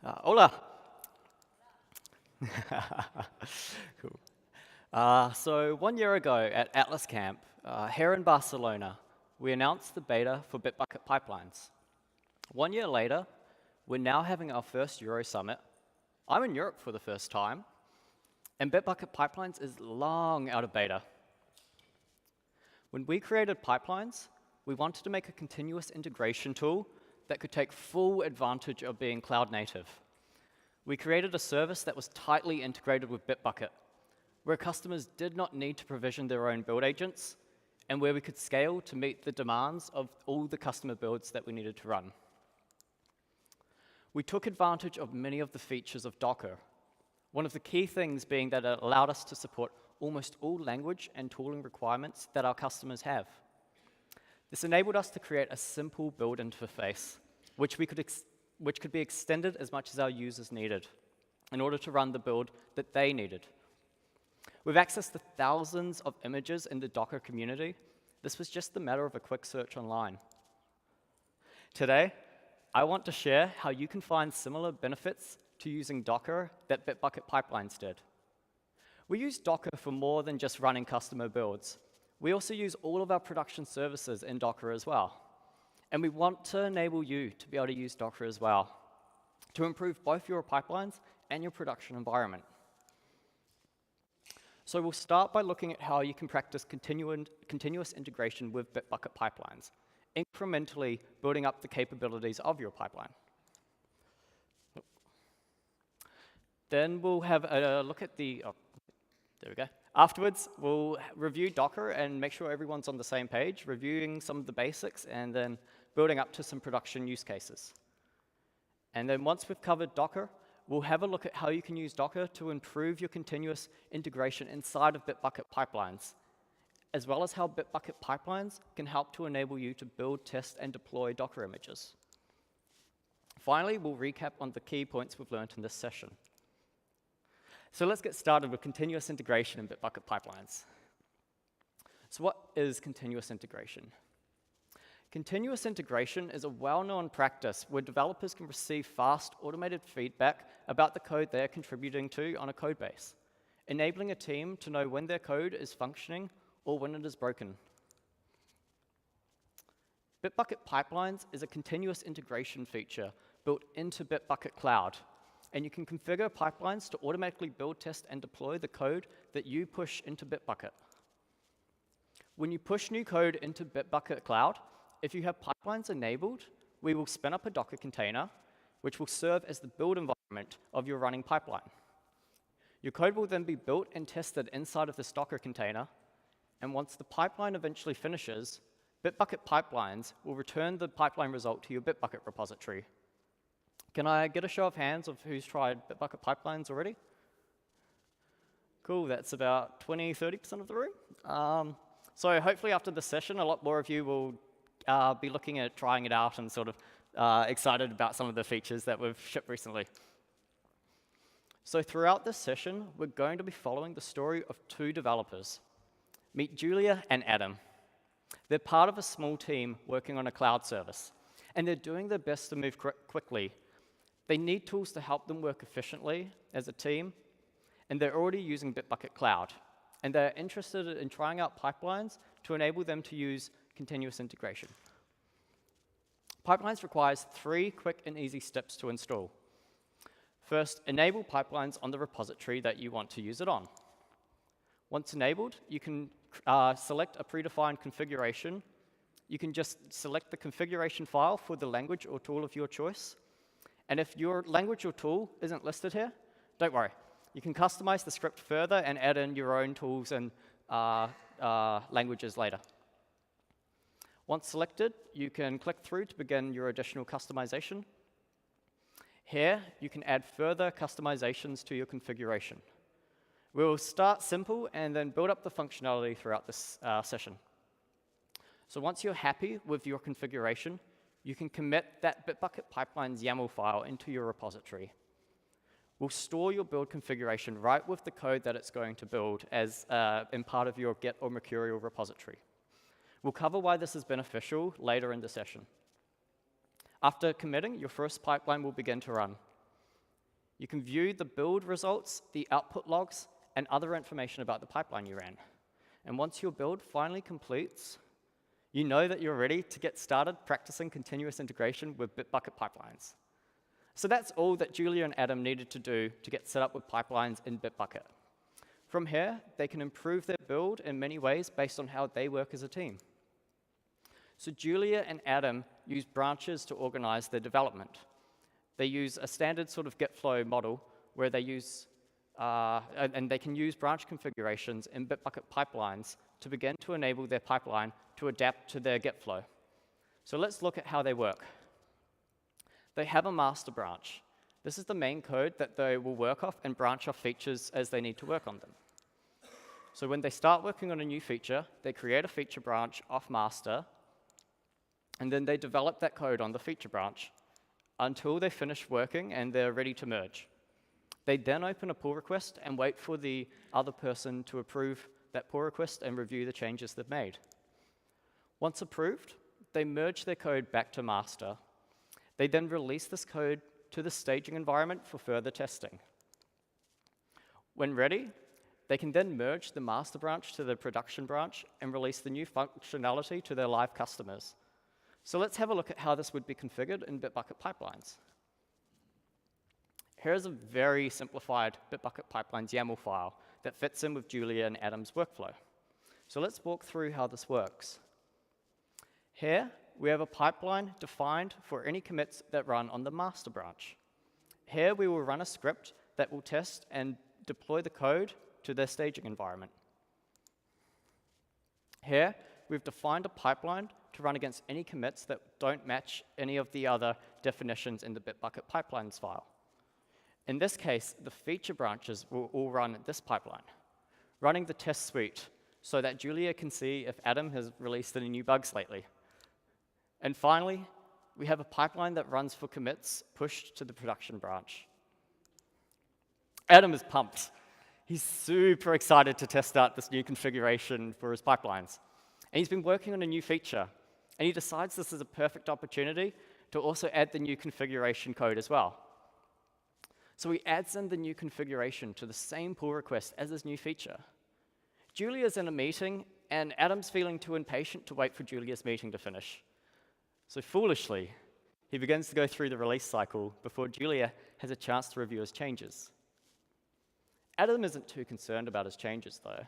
Hola. Cool. So 1 year ago at Atlas Camp, here in Barcelona, we announced the beta for Bitbucket Pipelines. 1 year later, we're now having our first Euro Summit. I'm in Europe for the first time, and Bitbucket Pipelines is long out of beta. When we created Pipelines, we wanted to make a continuous integration tool that could take full advantage of being cloud native. We created a service that was tightly integrated with Bitbucket, where customers did not need to provision their own build agents, and where we could scale to meet the demands of all the customer builds that we needed to run. We took advantage of many of the features of Docker, one of the key things being that it allowed us to support almost all language and tooling requirements that our customers have. This enabled us to create a simple build interface, which could be extended as much as our users needed in order to run the build that they needed. With access to thousands of images in the Docker community, this was just a matter of a quick search online. Today, I want to share how you can find similar benefits to using Docker that Bitbucket Pipelines did. We use Docker for more than just running customer builds. We also use all of our production services in Docker as well. And we want to enable you to be able to use Docker as well, to improve both your pipelines and your production environment. So we'll start by looking at how you can practice continuous integration with Bitbucket Pipelines, incrementally building up the capabilities of your pipeline. Then we'll have a look at there we go. Afterwards, we'll review Docker and make sure everyone's on the same page, reviewing some of the basics and then building up to some production use cases. And then once we've covered Docker, we'll have a look at how you can use Docker to improve your continuous integration inside of Bitbucket Pipelines, as well as how Bitbucket Pipelines can help to enable you to build, test, and deploy Docker images. Finally, we'll recap on the key points we've learned in this session. So let's get started with continuous integration in Bitbucket Pipelines. So what is continuous integration? Continuous integration is a well-known practice where developers can receive fast, automated feedback about the code they're contributing to on a code base, enabling a team to know when their code is functioning or when it is broken. Bitbucket Pipelines is a continuous integration feature built into Bitbucket Cloud, and you can configure pipelines to automatically build, test, and deploy the code that you push into Bitbucket. When you push new code into Bitbucket Cloud, if you have pipelines enabled, we will spin up a Docker container, which will serve as the build environment of your running pipeline. Your code will then be built and tested inside of this Docker container, and once the pipeline eventually finishes, Bitbucket Pipelines will return the pipeline result to your Bitbucket repository. Can I get a show of hands of who's tried Bitbucket Pipelines already? Cool, that's about 20–30% of the room. So hopefully after this session, a lot more of you will be looking at trying it out and sort of excited about some of the features that we've shipped recently. So throughout this session, we're going to be following the story of two developers. Meet Julia and Adam. They're part of a small team working on a cloud service, and they're doing their best to move quickly. They need tools to help them work efficiently as a team, and they're already using Bitbucket Cloud. And they're interested in trying out pipelines to enable them to use continuous integration. Pipelines requires 3 quick and easy steps to install. First, enable pipelines on the repository that you want to use it on. Once enabled, you can select a predefined configuration. You can just select the configuration file for the language or tool of your choice. And if your language or tool isn't listed here, don't worry. You can customize the script further and add in your own tools and languages later. Once selected, you can click through to begin your additional customization. Here, you can add further customizations to your configuration. We'll start simple and then build up the functionality throughout this session. So once you're happy with your configuration, you can commit that Bitbucket Pipelines YAML file into your repository. We'll store your build configuration right with the code that it's going to build as in part of your Git or Mercurial repository. We'll cover why this is beneficial later in the session. After committing, your first pipeline will begin to run. You can view the build results, the output logs, and other information about the pipeline you ran. And once your build finally completes, you know that you're ready to get started practicing continuous integration with Bitbucket Pipelines. So that's all that Julia and Adam needed to do to get set up with pipelines in Bitbucket. From here, they can improve their build in many ways based on how they work as a team. So Julia and Adam use branches to organize their development. They use a standard sort of Git flow model where they use, and they can use branch configurations in Bitbucket Pipelines to begin to enable their pipeline to adapt to their Git flow. So let's look at how they work. They have a master branch. This is the main code that they will work off and branch off features as they need to work on them. So when they start working on a new feature, they create a feature branch off master, and then they develop that code on the feature branch until they finish working and they're ready to merge. They then open a pull request and wait for the other person to approve that pull request and review the changes they've made. Once approved, they merge their code back to master. They then release this code to the staging environment for further testing. When ready, they can then merge the master branch to the production branch and release the new functionality to their live customers. So let's have a look at how this would be configured in Bitbucket Pipelines. Here's a very simplified Bitbucket Pipelines YAML file that fits in with Julia and Adam's workflow. So let's walk through how this works. Here, we have a pipeline defined for any commits that run on the master branch. Here, we will run a script that will test and deploy the code to their staging environment. Here, we've defined a pipeline to run against any commits that don't match any of the other definitions in the Bitbucket Pipelines file. In this case, the feature branches will all run this pipeline, running the test suite so that Julia can see if Adam has released any new bugs lately. And finally, we have a pipeline that runs for commits pushed to the production branch. Adam is pumped. He's super excited to test out this new configuration for his pipelines. And he's been working on a new feature, and he decides this is a perfect opportunity to also add the new configuration code as well. So he adds in the new configuration to the same pull request as his new feature. Julia's in a meeting, and Adam's feeling too impatient to wait for Julia's meeting to finish. So foolishly, he begins to go through the release cycle before Julia has a chance to review his changes. Adam isn't too concerned about his changes, though.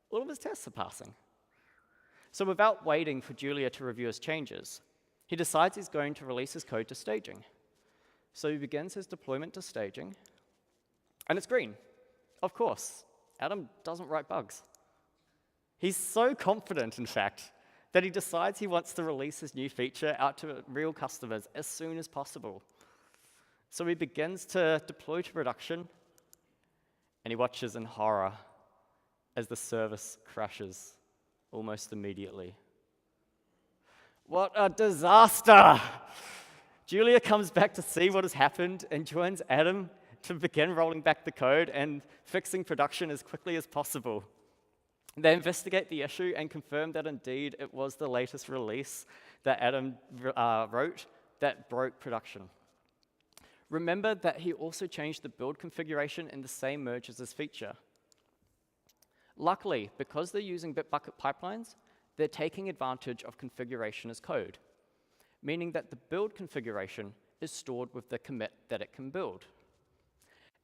All of his tests are passing. So without waiting for Julia to review his changes, he decides he's going to release his code to staging. So he begins his deployment to staging, and it's green. Of course, Adam doesn't write bugs. He's so confident, in fact, that he decides he wants to release his new feature out to real customers as soon as possible. So he begins to deploy to production, and he watches in horror as the service crashes almost immediately. What a disaster! Julia comes back to see what has happened and joins Adam to begin rolling back the code and fixing production as quickly as possible. They investigate the issue and confirm that indeed it was the latest release that Adam wrote that broke production. Remember that he also changed the build configuration in the same merge as his feature. Luckily, because they're using Bitbucket Pipelines, they're taking advantage of configuration as code, meaning that the build configuration is stored with the commit that it can build.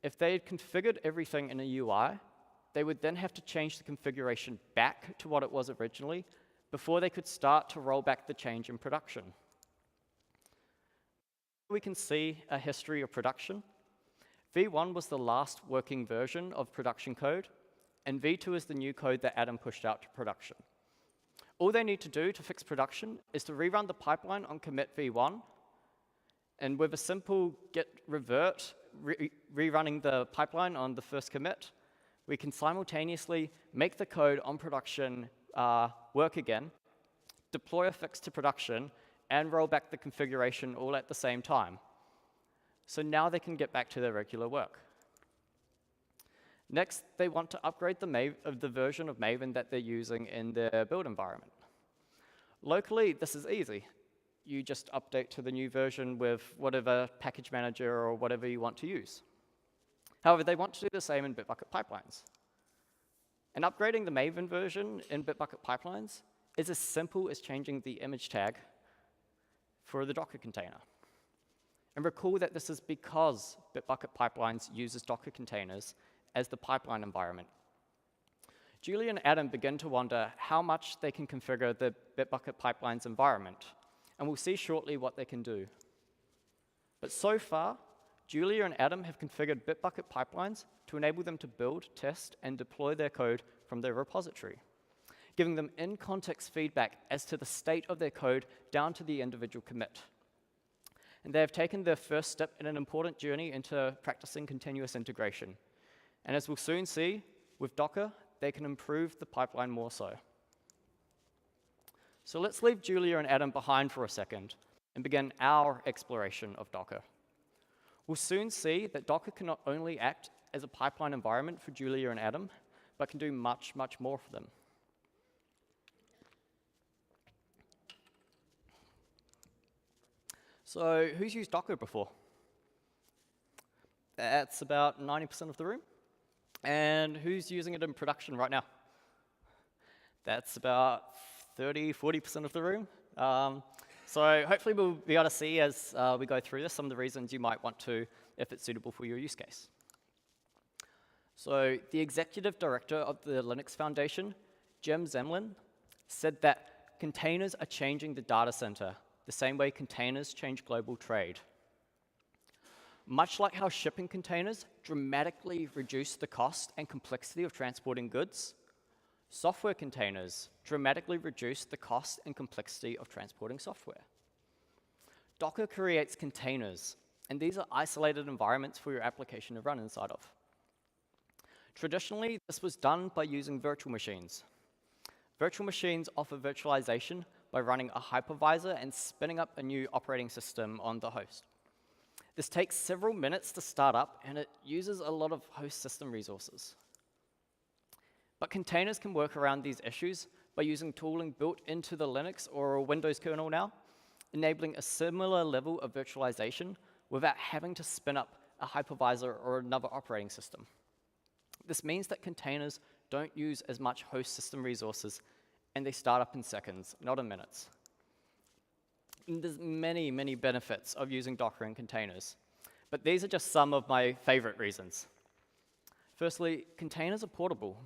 If they had configured everything in a UI, they would then have to change the configuration back to what it was originally before they could start to roll back the change in production. We can see a history of production. V1 was the last working version of production code, and V2 is the new code that Adam pushed out to production. All they need to do to fix production is to rerun the pipeline on commit V1, and with a simple git revert, rerunning the pipeline on the first commit, we can simultaneously make the code on production work again, deploy a fix to production, and roll back the configuration all at the same time. So now they can get back to their regular work. Next, they want to upgrade the version of Maven that they're using in their build environment. Locally, this is easy. You just update to the new version with whatever package manager or whatever you want to use. However, they want to do the same in Bitbucket Pipelines. And upgrading the Maven version in Bitbucket Pipelines is as simple as changing the image tag for the Docker container. And recall that this is because Bitbucket Pipelines uses Docker containers as the pipeline environment. Julie and Adam begin to wonder how much they can configure the Bitbucket Pipelines environment, and we'll see shortly what they can do. But so far, Julia and Adam have configured Bitbucket Pipelines to enable them to build, test, and deploy their code from their repository, giving them in-context feedback as to the state of their code down to the individual commit. And they have taken their first step in an important journey into practicing continuous integration. And as we'll soon see, with Docker, they can improve the pipeline more so. So let's leave Julia and Adam behind for a second and begin our exploration of Docker. We'll soon see that Docker can not only act as a pipeline environment for Julia and Adam, but can do much, much more for them. So who's used Docker before? That's about 90% of the room. And who's using it in production right now? That's about 30, 40% of the room. So hopefully we'll be able to see as we go through this some of the reasons you might want to if it's suitable for your use case. So the executive director of the Linux Foundation, Jim Zemlin, said that containers are changing the data center the same way containers change global trade. Much like how shipping containers dramatically reduce the cost and complexity of transporting goods, software containers dramatically reduce the cost and complexity of transporting software. Docker creates containers, and these are isolated environments for your application to run inside of. Traditionally, this was done by using virtual machines. Virtual machines offer virtualization by running a hypervisor and spinning up a new operating system on the host. This takes several minutes to start up, and it uses a lot of host system resources. But containers can work around these issues by using tooling built into the Linux or a Windows kernel now, enabling a similar level of virtualization without having to spin up a hypervisor or another operating system. This means that containers don't use as much host system resources, and they start up in seconds, not in minutes. And there's many, many benefits of using Docker in containers, but these are just some of my favorite reasons. Firstly, containers are portable.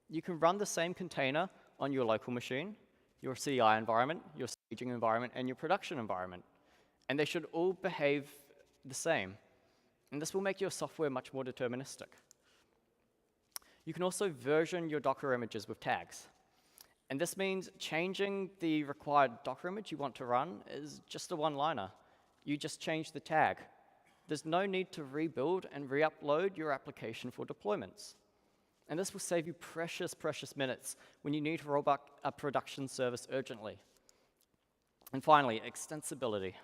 You can run the same container on your local machine, your CI environment, your staging environment, and your production environment, and they should all behave the same. And this will make your software much more deterministic. You can also version your Docker images with tags. And this means changing the required Docker image you want to run is just a one-liner. You just change the tag. There's no need to rebuild and re-upload your application for deployments. And this will save you precious, precious minutes when you need to roll back a production service urgently. And finally, extensibility.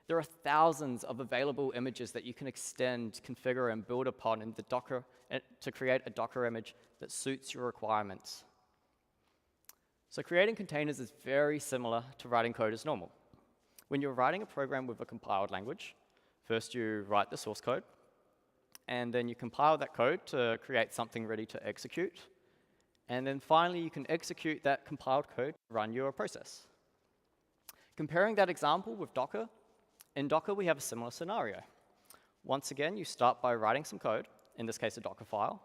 There are thousands of available images that you can extend, configure, and build upon in the Docker to create a Docker image that suits your requirements. So creating containers is very similar to writing code as normal. When you're writing a program with a compiled language, first you write the source code, and then you compile that code to create something ready to execute, and then finally you can execute that compiled code to run your process. Comparing that example with Docker, in Docker we have a similar scenario. Once again, you start by writing some code, in this case a Docker file.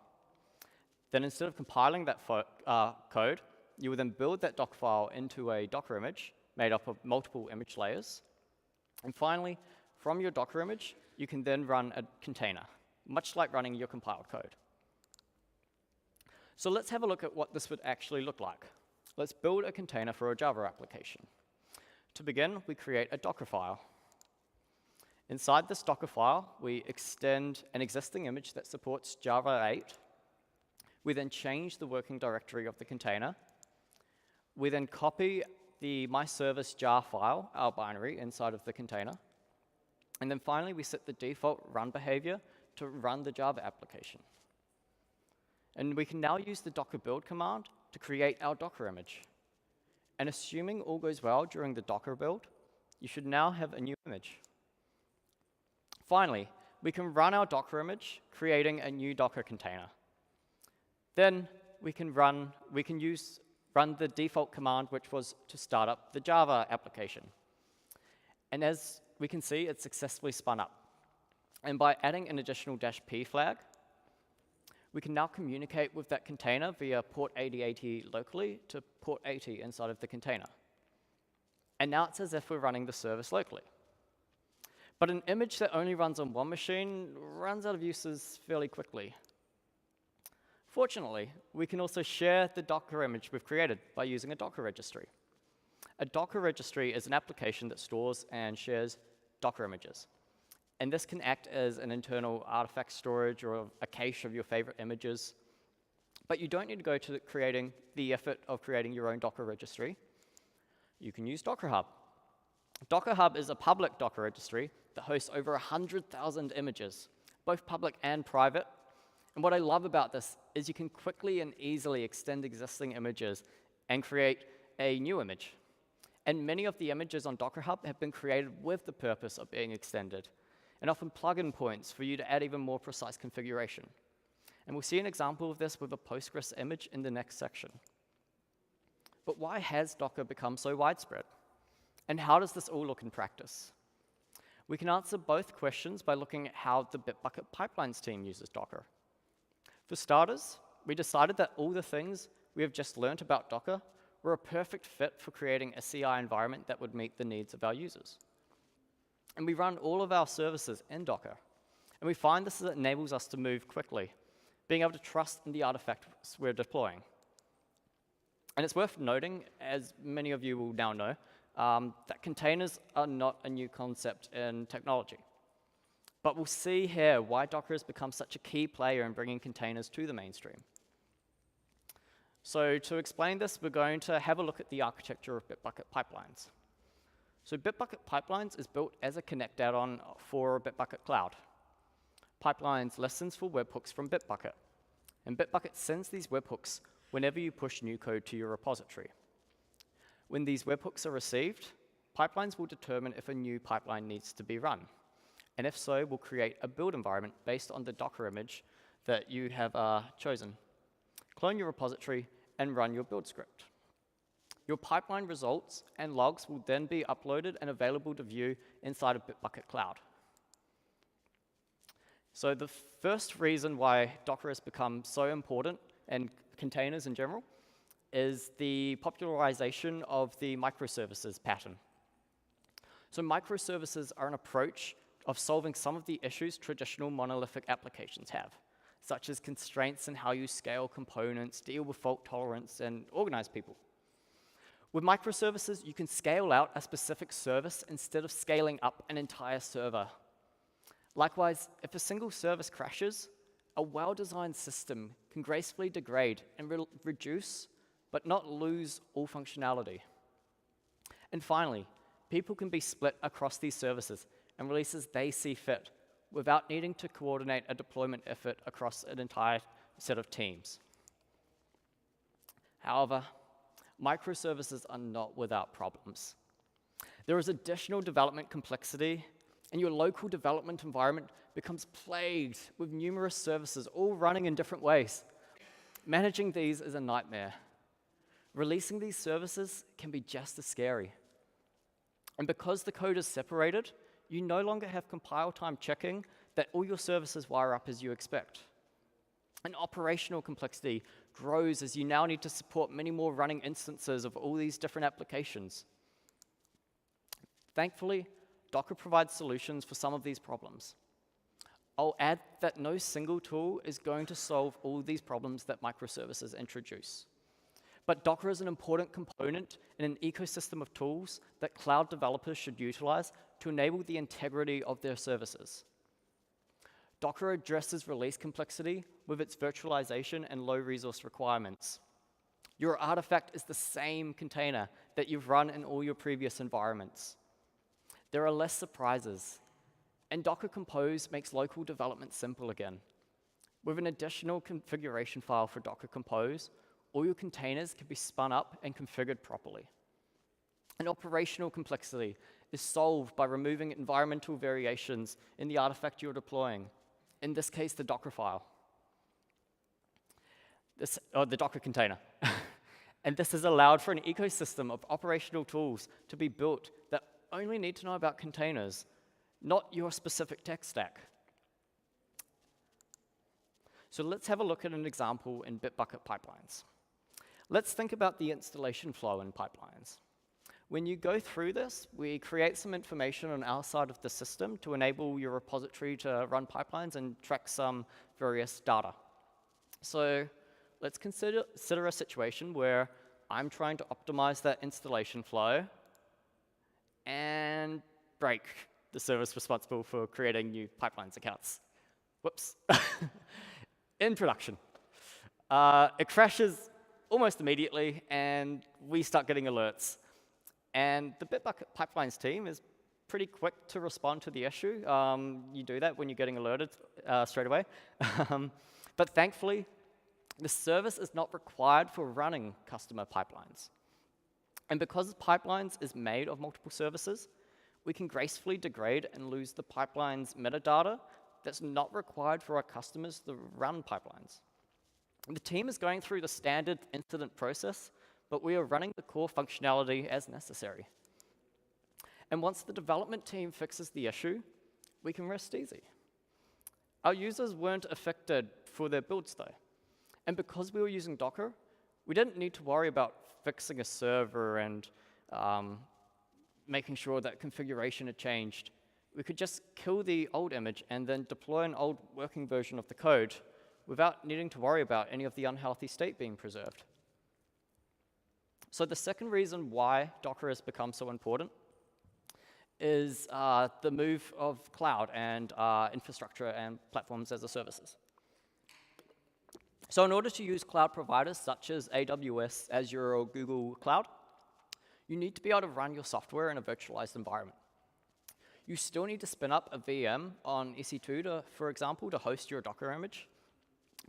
Then instead of compiling that code, you will then build that Docker file into a Docker image made up of multiple image layers. And finally, from your Docker image, you can then run a container, much like running your compiled code. So let's have a look at what this would actually look like. Let's build a container for a Java application. To begin, we create a Docker file. Inside this Docker file, we extend an existing image that supports Java 8. We then change the working directory of the container. We then copy the myservice jar file, our binary, inside of the container. And then finally, we set the default run behavior to run the Java application. And we can now use the docker build command to create our Docker image. And assuming all goes well during the Docker build, you should now have a new image. Finally, we can run our Docker image, creating a new Docker container. Then we can run the default command, which was to start up the Java application. And as we can see, it's successfully spun up. And by adding an additional -p flag, we can now communicate with that container via port 8080 locally to port 80 inside of the container. And now it's as if we're running the service locally. But an image that only runs on one machine runs out of uses fairly quickly. Fortunately, we can also share the Docker image we've created by using a Docker registry. A Docker registry is an application that stores and shares Docker images. And this can act as an internal artifact storage or a cache of your favorite images. But you don't need to go to the effort of creating your own Docker registry. You can use Docker Hub. Docker Hub is a public Docker registry that hosts over 100,000 images, both public and private. And what I love about this is you can quickly and easily extend existing images and create a new image. And many of the images on Docker Hub have been created with the purpose of being extended, and often plugin points for you to add even more precise configuration. And we'll see an example of this with a Postgres image in the next section. But why has Docker become so widespread? And how does this all look in practice? We can answer both questions by looking at how the Bitbucket Pipelines team uses Docker. For starters, we decided that all the things we have just learned about Docker were a perfect fit for creating a CI environment that would meet the needs of our users. And we run all of our services in Docker. And we find this enables us to move quickly, being able to trust in the artifacts we're deploying. And it's worth noting, as many of you will now know, that containers are not a new concept in technology. But we'll see here why Docker has become such a key player in bringing containers to the mainstream. So to explain this, we're going to have a look at the architecture of Bitbucket Pipelines. So Bitbucket Pipelines is built as a Connect add-on for Bitbucket Cloud. Pipelines listens for webhooks from Bitbucket, and Bitbucket sends these webhooks whenever you push new code to your repository. When these webhooks are received, Pipelines will determine if a new pipeline needs to be run. And if so, we'll create a build environment based on the Docker image that you have chosen. Clone your repository and run your build script. Your pipeline results and logs will then be uploaded and available to view inside of Bitbucket Cloud. So the first reason why Docker has become so important, and containers in general, is the popularization of the microservices pattern. So microservices are an approach of solving some of the issues traditional monolithic applications have, such as constraints in how you scale components, deal with fault tolerance, and organize people. With microservices, you can scale out a specific service instead of scaling up an entire server. Likewise, if a single service crashes, a well-designed system can gracefully degrade and reduce, but not lose all functionality. And finally, people can be split across these services and release as they see fit without needing to coordinate a deployment effort across an entire set of teams. However, microservices are not without problems. There is additional development complexity, and your local development environment becomes plagued with numerous services, all running in different ways. Managing these is a nightmare. Releasing these services can be just as scary. And because the code is separated, you no longer have compile time checking that all your services wire up as you expect. And operational complexity grows as you now need to support many more running instances of all these different applications. Thankfully, Docker provides solutions for some of these problems. I'll add that no single tool is going to solve all these problems that microservices introduce. But Docker is an important component in an ecosystem of tools that cloud developers should utilize to enable the integrity of their services. Docker addresses release complexity with its virtualization and low resource requirements. Your artifact is the same container that you've run in all your previous environments. There are less surprises, and Docker Compose makes local development simple again. With an additional configuration file for Docker Compose, all your containers can be spun up and configured properly. And operational complexity is solved by removing environmental variations in the artifact you're deploying, in this case, the Docker file, or the Docker container. And this has allowed for an ecosystem of operational tools to be built that only need to know about containers, not your specific tech stack. So let's have a look at an example in Bitbucket Pipelines. Let's think about the installation flow in pipelines. When you go through this, we create some information on our side of the system to enable your repository to run pipelines and track some various data. So let's consider a situation where I'm trying to optimize that installation flow and break the service responsible for creating new pipelines accounts. Whoops. In production. It crashes almost immediately, and we start getting alerts. And the Bitbucket Pipelines team is pretty quick to respond to the issue. You do that when you're getting alerted straight away. But thankfully, the service is not required for running customer pipelines. And because pipelines is made of multiple services, we can gracefully degrade and lose the pipeline's metadata that's not required for our customers to run pipelines. The team is going through the standard incident process, but we are running the core functionality as necessary. And once the development team fixes the issue, we can rest easy. Our users weren't affected for their builds, though. And because we were using Docker, we didn't need to worry about fixing a server and making sure that configuration had changed. We could just kill the old image and then deploy an old working version of the code without needing to worry about any of the unhealthy state being preserved. So the second reason why Docker has become so important is the move of cloud and infrastructure and platforms as a services. So in order to use cloud providers such as AWS, Azure, or Google Cloud, you need to be able to run your software in a virtualized environment. You still need to spin up a VM on EC2, for example, to host your Docker image.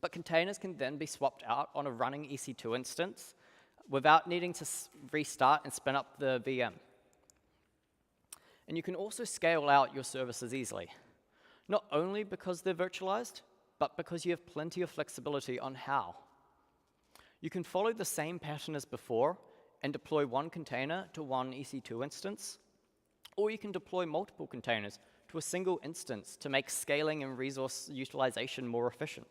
But containers can then be swapped out on a running EC2 instance without needing to restart and spin up the VM. And you can also scale out your services easily, not only because they're virtualized, but because you have plenty of flexibility on how. You can follow the same pattern as before and deploy one container to one EC2 instance, or you can deploy multiple containers to a single instance to make scaling and resource utilization more efficient.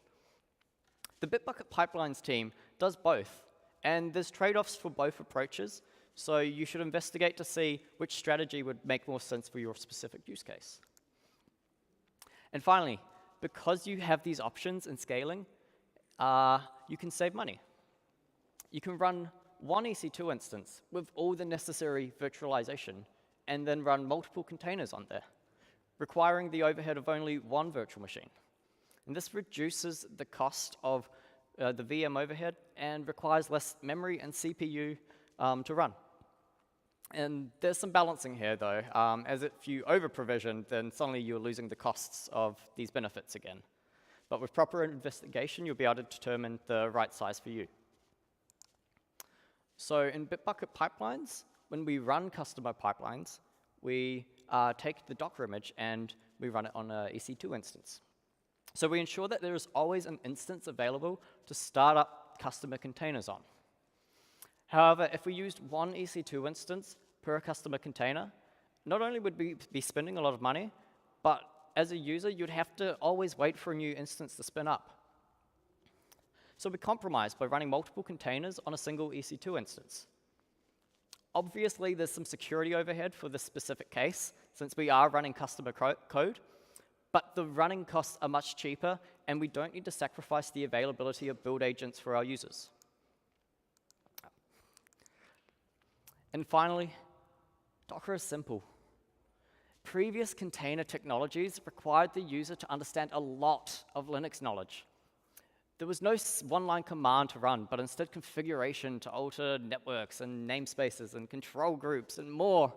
The Bitbucket Pipelines team does both, and there's trade-offs for both approaches, so you should investigate to see which strategy would make more sense for your specific use case. And finally, because you have these options in scaling, you can save money. You can run one EC2 instance with all the necessary virtualization and then run multiple containers on there, requiring the overhead of only one virtual machine. And this reduces the cost of the VM overhead and requires less memory and CPU to run. And there's some balancing here, though, as if you over-provision, then suddenly you're losing the costs of these benefits again. But with proper investigation, you'll be able to determine the right size for you. So in Bitbucket Pipelines, when we run customer pipelines, we take the Docker image and we run it on an EC2 instance. So we ensure that there is always an instance available to start up customer containers on. However, if we used one EC2 instance per customer container, not only would we be spending a lot of money, but as a user, you'd have to always wait for a new instance to spin up. So we compromised by running multiple containers on a single EC2 instance. Obviously, there's some security overhead for this specific case, since we are running customer code, but the running costs are much cheaper, and we don't need to sacrifice the availability of build agents for our users. And finally, Docker is simple. Previous container technologies required the user to understand a lot of Linux knowledge. There was no one-line command to run, but instead configuration to alter networks and namespaces and control groups and more.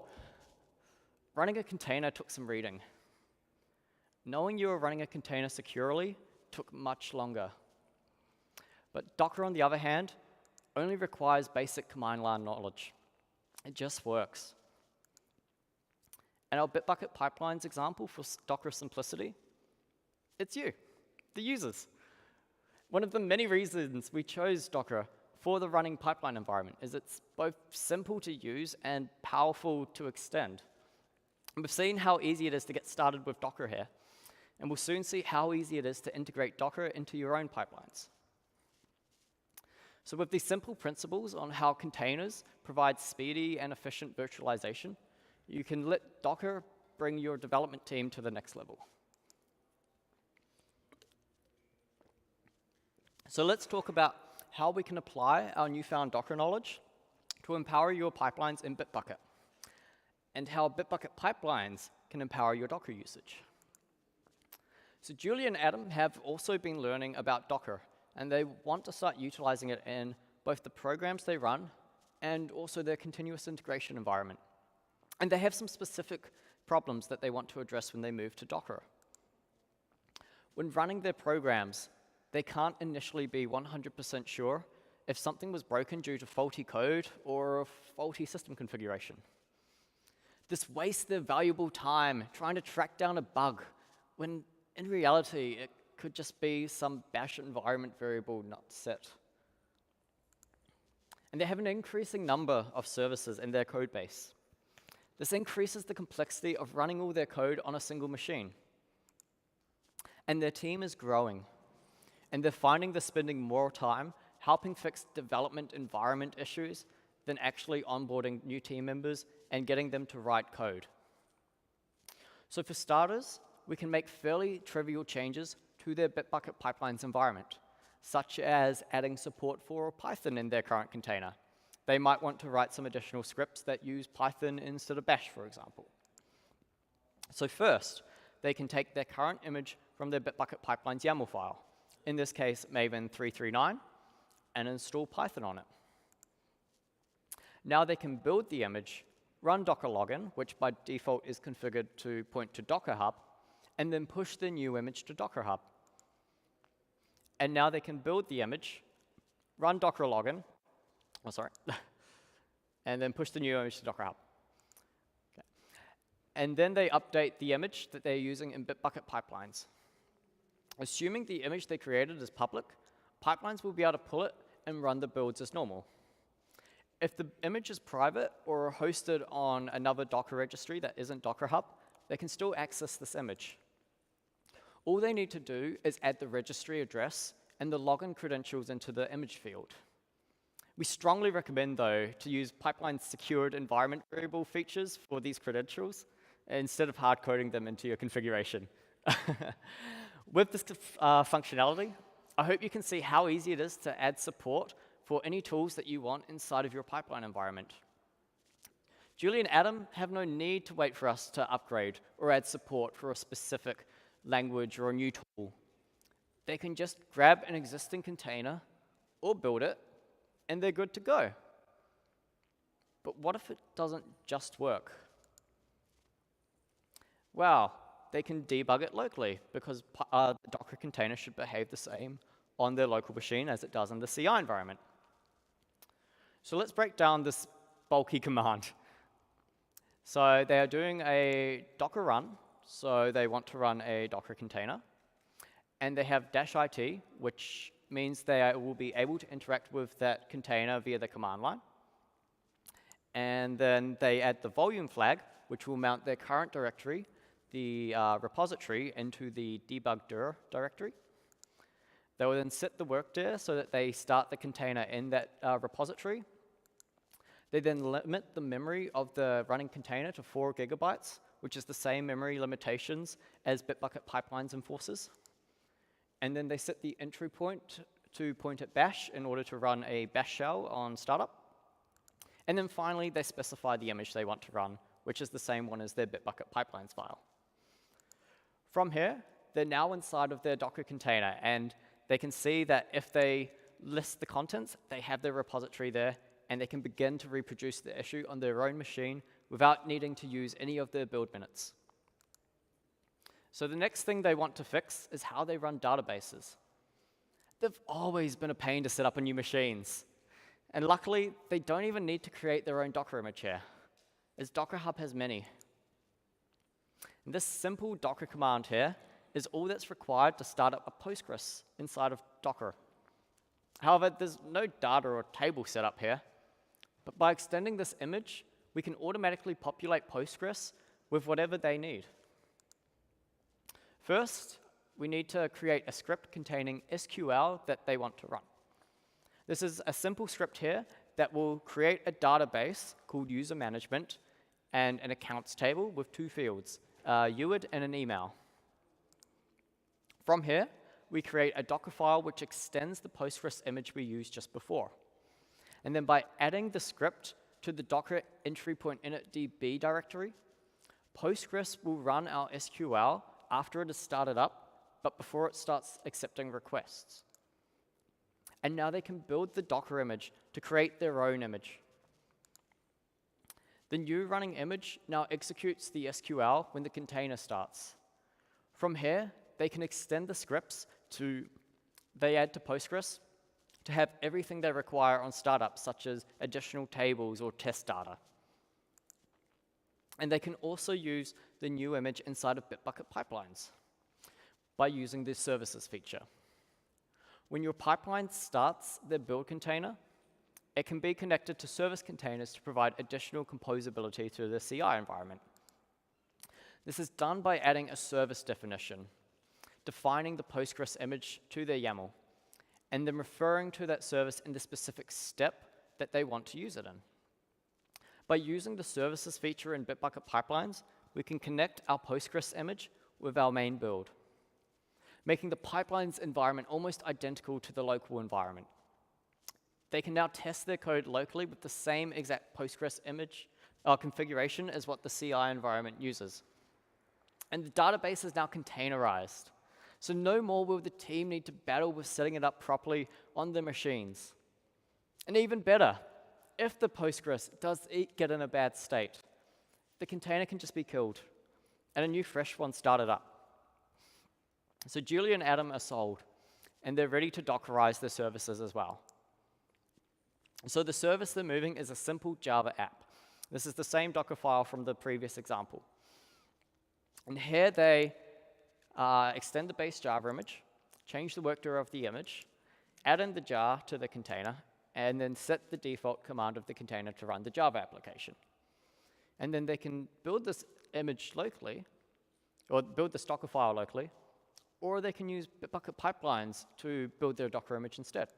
Running a container took some reading. Knowing you were running a container securely took much longer. But Docker, on the other hand, only requires basic command line knowledge. It just works. And our Bitbucket Pipelines example for Docker simplicity, it's you, the users. One of the many reasons we chose Docker for the running pipeline environment is it's both simple to use and powerful to extend. And we've seen how easy it is to get started with Docker here, and we'll soon see how easy it is to integrate Docker into your own pipelines. So with these simple principles on how containers provide speedy and efficient virtualization, you can let Docker bring your development team to the next level. So let's talk about how we can apply our newfound Docker knowledge to empower your pipelines in Bitbucket, and how Bitbucket Pipelines can empower your Docker usage. So Julie and Adam have also been learning about Docker, and they want to start utilizing it in both the programs they run and also their continuous integration environment. And they have some specific problems that they want to address when they move to Docker. When running their programs, they can't initially be 100% sure if something was broken due to faulty code or a faulty system configuration. This wastes their valuable time trying to track down a bug, when in reality, it could just be some bash environment variable not set. And they have an increasing number of services in their code base. This increases the complexity of running all their code on a single machine. And their team is growing, and they're finding they're spending more time helping fix development environment issues than actually onboarding new team members and getting them to write code. So for starters, we can make fairly trivial changes to their Bitbucket Pipelines environment, such as adding support for Python in their current container. They might want to write some additional scripts that use Python instead of Bash, for example. So first, they can take their current image from their Bitbucket Pipelines YAML file, in this case, Maven 339, and install Python on it. Now they can build the image, run Docker login, which by default is configured to point to Docker Hub, and then push the new image to Docker Hub. And now they can build the image, run Docker login, and then push the new image to Docker Hub. Okay. And then they update the image that they're using in Bitbucket Pipelines. Assuming the image they created is public, pipelines will be able to pull it and run the builds as normal. If the image is private or hosted on another Docker registry that isn't Docker Hub, they can still access this image. All they need to do is add the registry address and the login credentials into the image field. We strongly recommend, though, to use pipeline secured environment variable features for these credentials instead of hard coding them into your configuration. With this functionality, I hope you can see how easy it is to add support for any tools that you want inside of your pipeline environment. Julie and Adam have no need to wait for us to upgrade or add support for a specific language or a new tool. They can just grab an existing container or build it, and they're good to go. But what if it doesn't just work? Well, they can debug it locally, because the Docker container should behave the same on their local machine as it does in the CI environment. So let's break down this bulky command. So they are doing a Docker run, so they want to run a Docker container. And they have -it, which means they will be able to interact with that container via the command line. And then they add the volume flag, which will mount their current directory, the repository, into the debug.dir directory. They will then set the workdir so that they start the container in that repository. They then limit the memory of the running container to 4 GB, which is the same memory limitations as Bitbucket Pipelines enforces. And then they set the entry point to point at bash in order to run a bash shell on startup. And then finally, they specify the image they want to run, which is the same one as their Bitbucket Pipelines file. From here, they're now inside of their Docker container, and they can see that if they list the contents, they have their repository there, and they can begin to reproduce the issue on their own machine without needing to use any of their build minutes. So the next thing they want to fix is how they run databases. They've always been a pain to set up on new machines. And luckily, they don't even need to create their own Docker image here, as Docker Hub has many. And this simple Docker command here is all that's required to start up a Postgres inside of Docker. However, there's no data or table set up here, but by extending this image, we can automatically populate Postgres with whatever they need. First, we need to create a script containing SQL that they want to run. This is a simple script here that will create a database called user management and an accounts table with two fields, a UID and an email. From here, we create a Docker file which extends the Postgres image we used just before. And then by adding the script to the Docker entry point initdb directory, Postgres will run our SQL after it is started up, but before it starts accepting requests. And now they can build the Docker image to create their own image. The new running image now executes the SQL when the container starts. From here, they can extend the scripts they add to Postgres to have everything they require on startup, such as additional tables or test data. And they can also use the new image inside of Bitbucket Pipelines by using the services feature. When your pipeline starts their build container, it can be connected to service containers to provide additional composability to the CI environment. This is done by adding a service definition, defining the Postgres image to their YAML, and then referring to that service in the specific step that they want to use it in. By using the services feature in Bitbucket Pipelines, we can connect our Postgres image with our main build, making the pipelines environment almost identical to the local environment. They can now test their code locally with the same exact Postgres image configuration as what the CI environment uses. And the database is now containerized. So no more will the team need to battle with setting it up properly on their machines. And even better, if the Postgres does get in a bad state, the container can just be killed and a new fresh one started up. So Julia and Adam are sold, and they're ready to Dockerize their services as well. So the service they're moving is a simple Java app. This is the same Docker file from the previous example. And here they extend the base Java image, change the worker of the image, add in the jar to the container, and then set the default command of the container to run the Java application. And then they can build this image locally, or build this Docker file locally, or they can use Bitbucket Pipelines to build their Docker image instead.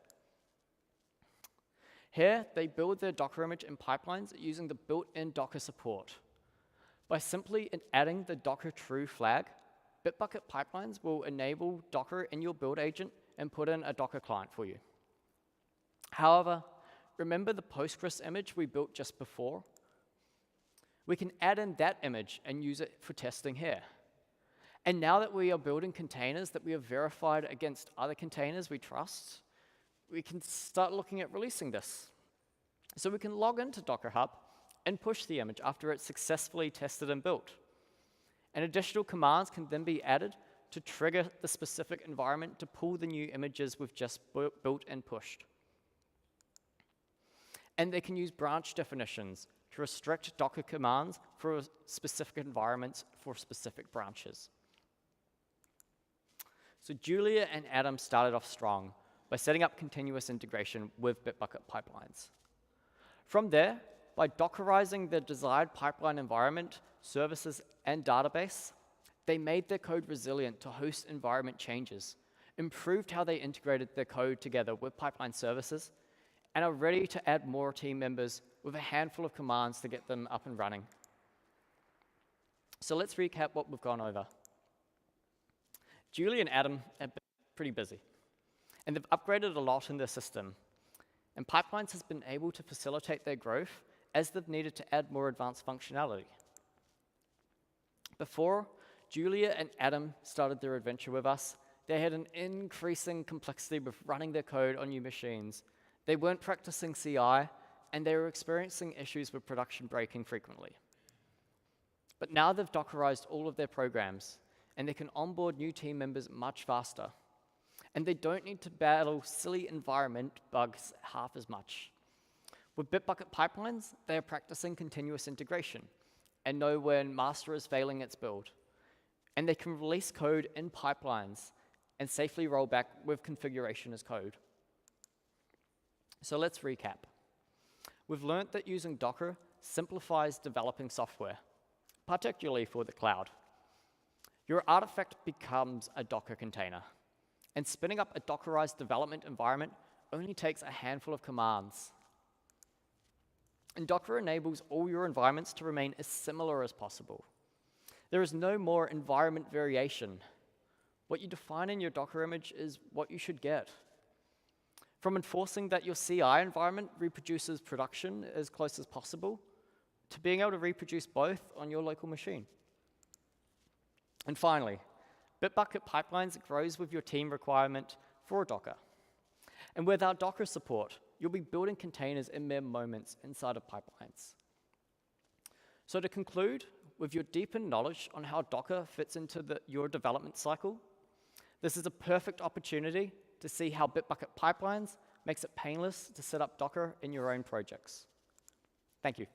Here, they build their Docker image in pipelines using the built-in Docker support. By simply adding the Docker true flag, Bitbucket Pipelines will enable Docker in your build agent and put in a Docker client for you. However, remember the Postgres image we built just before? We can add in that image and use it for testing here. And now that we are building containers that we have verified against other containers we trust, we can start looking at releasing this. So we can log into Docker Hub and push the image after it's successfully tested and built. And additional commands can then be added to trigger the specific environment to pull the new images we've just built and pushed. And they can use branch definitions to restrict Docker commands for specific environments for specific branches. So Julia and Adam started off strong by setting up continuous integration with Bitbucket Pipelines. From there, by Dockerizing the desired pipeline environment, services, and database, they made their code resilient to host environment changes, improved how they integrated their code together with pipeline services, and are ready to add more team members with a handful of commands to get them up and running. So let's recap what we've gone over. Julie and Adam have been pretty busy, and they've upgraded a lot in their system. And Pipelines has been able to facilitate their growth as they've needed to add more advanced functionality. Before Julia and Adam started their adventure with us, they had an increasing complexity with running their code on new machines. They weren't practicing CI, and they were experiencing issues with production breaking frequently. But now they've Dockerized all of their programs, and they can onboard new team members much faster. And they don't need to battle silly environment bugs half as much. With Bitbucket Pipelines, they are practicing continuous integration and know when master is failing its build. and they can release code in pipelines and safely roll back with configuration as code. So let's recap. We've learned that using Docker simplifies developing software, particularly for the cloud. Your artifact becomes a Docker container, and spinning up a Dockerized development environment only takes a handful of commands. And Docker enables all your environments to remain as similar as possible. There is no more environment variation. What you define in your Docker image is what you should get. From enforcing that your CI environment reproduces production as close as possible, to being able to reproduce both on your local machine. And finally, Bitbucket Pipelines grows with your team requirement for Docker. And with our Docker support, you'll be building containers in mere moments inside of pipelines. So to conclude, with your deepened knowledge on how Docker fits into your development cycle, this is a perfect opportunity to see how Bitbucket Pipelines makes it painless to set up Docker in your own projects. Thank you.